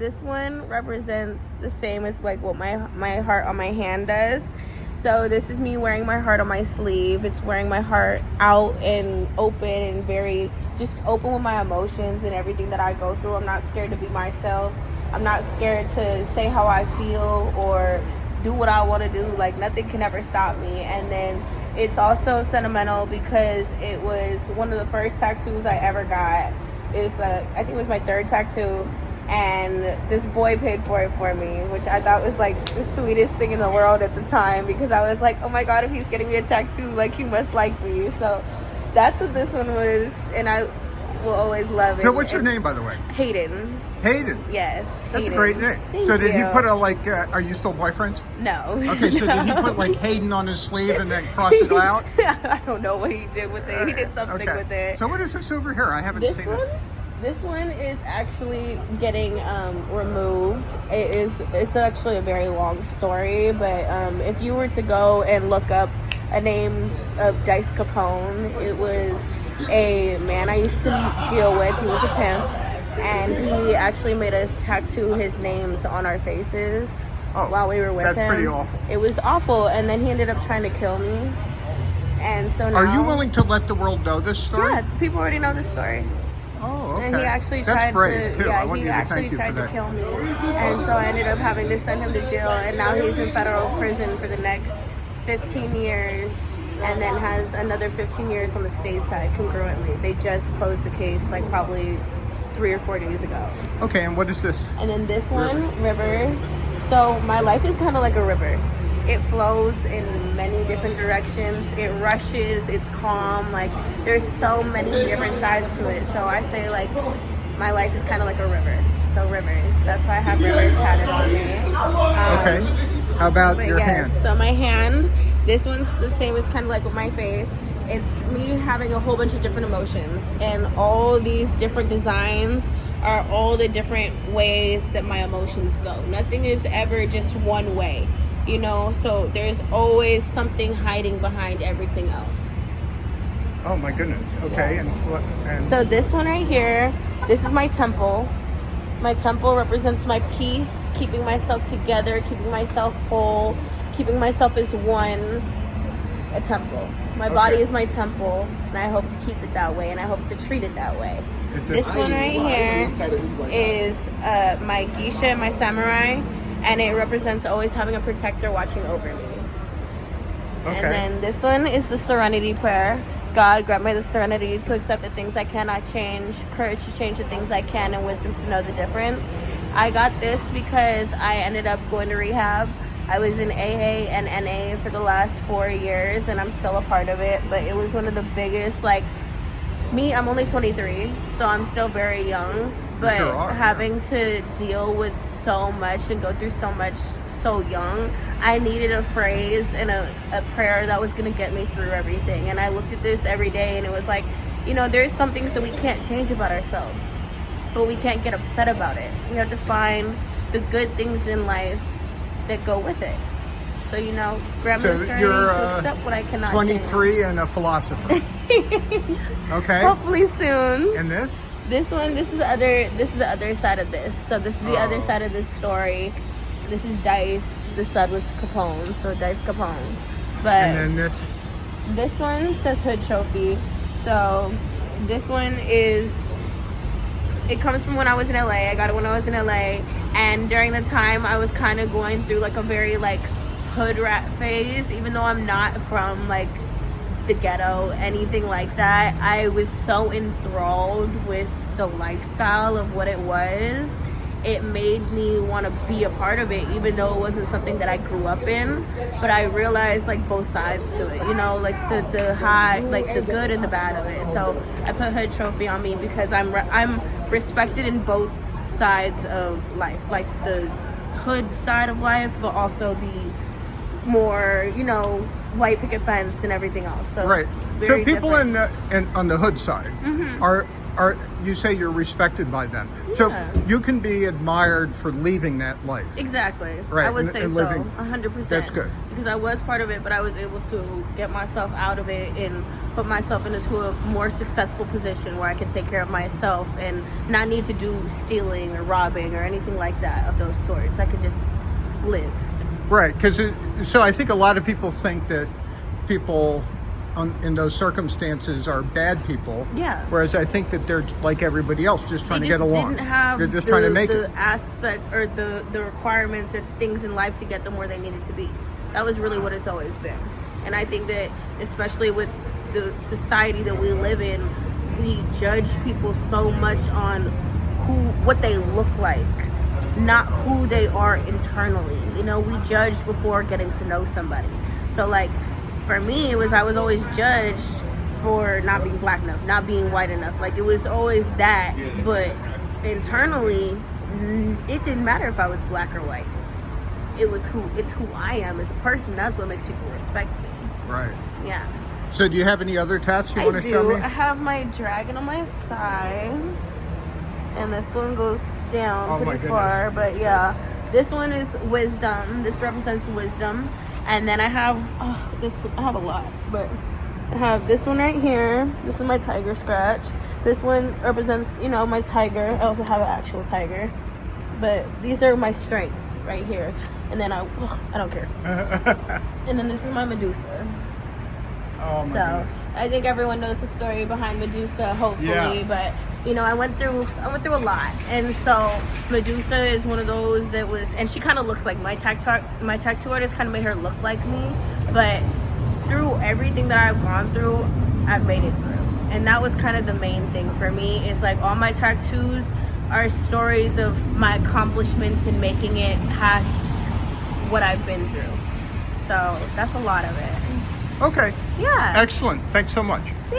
This one represents the same as like what my heart on my hand does. So this is me wearing my heart on my sleeve. It's wearing my heart out and open and very just open with my emotions and everything that I go through. I'm not scared to be myself. I'm not scared to say how I feel or do what I want to do. Like nothing can ever stop me. And then it's also sentimental because it was one of the first tattoos I ever got. I think it was my third tattoo. And this boy paid for it for me, which I thought was like the sweetest thing in the world at the time, because I was like, oh my god, if he's getting me a tattoo, like he must like me. So that's what this one was, and I will always love it. So what's your name, by the way? Hayden. Hayden? Yes. That's Hayden. a great name. Thank so did you. he put are you still boyfriends? No. Okay, so did he put like Hayden on his sleeve and then cross it out? I don't know what he did with it. He did something with it. So what is this over here? I haven't seen this. This one is actually getting removed. It's actually a very long story, but if you were to go and look up a name of Dice Capone, it was a man I used to deal with. He was a pimp, and he actually made us tattoo his names on our faces while we were with him. That's pretty awful. It was awful, and then he ended up trying to kill me. And so now, are you willing to let the world know this story? Yeah, people already know the story. Oh, okay. And he actually That's tried brave, to, too. yeah, I want he you to actually thank you tried for to that. kill me. And so I ended up having to send him to jail, and now he's in federal prison for the next 15 years, and then has another 15 years on the state side congruently. They just closed the case like probably 3 or 4 days ago. Okay, and what is this? And then this one, Rivers. So my life is kind of like a river. It flows in many different directions. It rushes, it's calm. Like there's so many different sides to it. So I say like my life is kind of like a river. So Rivers. That's why I have Rivers tatted on me. Okay. How about your hand? So my hand, this one's the same as kind of like with my face. It's me having a whole bunch of different emotions, and all these different designs are all the different ways that my emotions go. Nothing is ever just one way. You know, so there's always something hiding behind everything else. Oh my goodness. Okay. Yes. And so this one right here, this is my temple. My temple represents my peace, keeping myself together, keeping myself whole, keeping myself as one. A temple. My body is my temple, and I hope to keep it that way, and I hope to treat it that way. This one right here is my geisha, my samurai. And it represents always having a protector watching over me. Okay. And then this one is the Serenity Prayer. God, grant me the serenity to accept the things I cannot change, courage to change the things I can, and wisdom to know the difference. I got this because I ended up going to rehab. I was in AA and NA for the last 4 years, and I'm still a part of it. But it was one of the biggest, like, I'm only 23, so I'm still very young. But having to deal with so much and go through so much so young, I needed a phrase and a prayer that was going to get me through everything. And I looked at this every day, and it was like, you know, there's some things that we can't change about ourselves, but we can't get upset about it. We have to find the good things in life that go with it. So, you know, grab me the strength to accept what I cannot 23 change. And a philosopher. Okay. Hopefully soon. And this? This is the other side of this. So this is the other side of this story. This is Dice. The son was Capone, so Dice Capone. But and then this one says Hood Trophy. So this one it comes from when I was in LA. I got it when I was in LA, and during the time I was kind of going through like a very like hood rat phase, even though I'm not from like the ghetto, anything like that. I was so enthralled with the lifestyle of what it was. It made me want to be a part of it, even though it wasn't something that I grew up in. But I realized like both sides to it, you know, like the high, like the good and the bad of it. So I put Hood Trophy on me because I'm respected in both sides of life, like the hood side of life, but also the more, you know, white picket fence and everything else. So right. It's So very people different. on the hood side, are you say you're respected by them. So Yeah. you can be admired for leaving that life. Exactly. Right, I would and- say and so. living- 100%. That's good. Because I was part of it, but I was able to get myself out of it and put myself into a more successful position where I can take care of myself and not need to do stealing or robbing or anything like that of those sorts. I could just live. Right, because so I think a lot of people think that people in those circumstances are bad people. Yeah. Whereas I think that they're like everybody else, just trying They to get just along. didn't have They're just trying to make the it. aspect or the requirements or things in life to get them where they needed to be. That was really what it's always been. And I think that especially with the society that we live in, we judge people so much on what they look like, not who they are internally. You know, we judge before getting to know somebody. So like for me, I was always judged for not being black enough, not being white enough. Like it was always that, but internally, it didn't matter if I was black or white. It's who I am as a person. That's what makes people respect me. Right. Yeah. So do you have any other tats you I want to show do. me? I have my dragon on my side, and this one goes down Oh, my pretty far. But yeah, this one is wisdom. This represents wisdom. And then I have I have a lot, but I have this one right here. This is my tiger scratch. This one represents, my tiger. I also have an actual tiger, but these are my strength right here. And then I don't care. And then this is my Medusa. Oh my So goodness. I think everyone knows the story behind Medusa, hopefully. Yeah. But I went through a lot, and so Medusa is one of those that was, and she kind of looks like my tattoo artist kind of made her look like me. But through everything that I've gone through, I've made it through, and that was kind of the main thing for me. Is like all my tattoos are stories of my accomplishments in making it past what I've been through. So that's a lot of it. Okay. Yeah. Excellent. Thanks so much.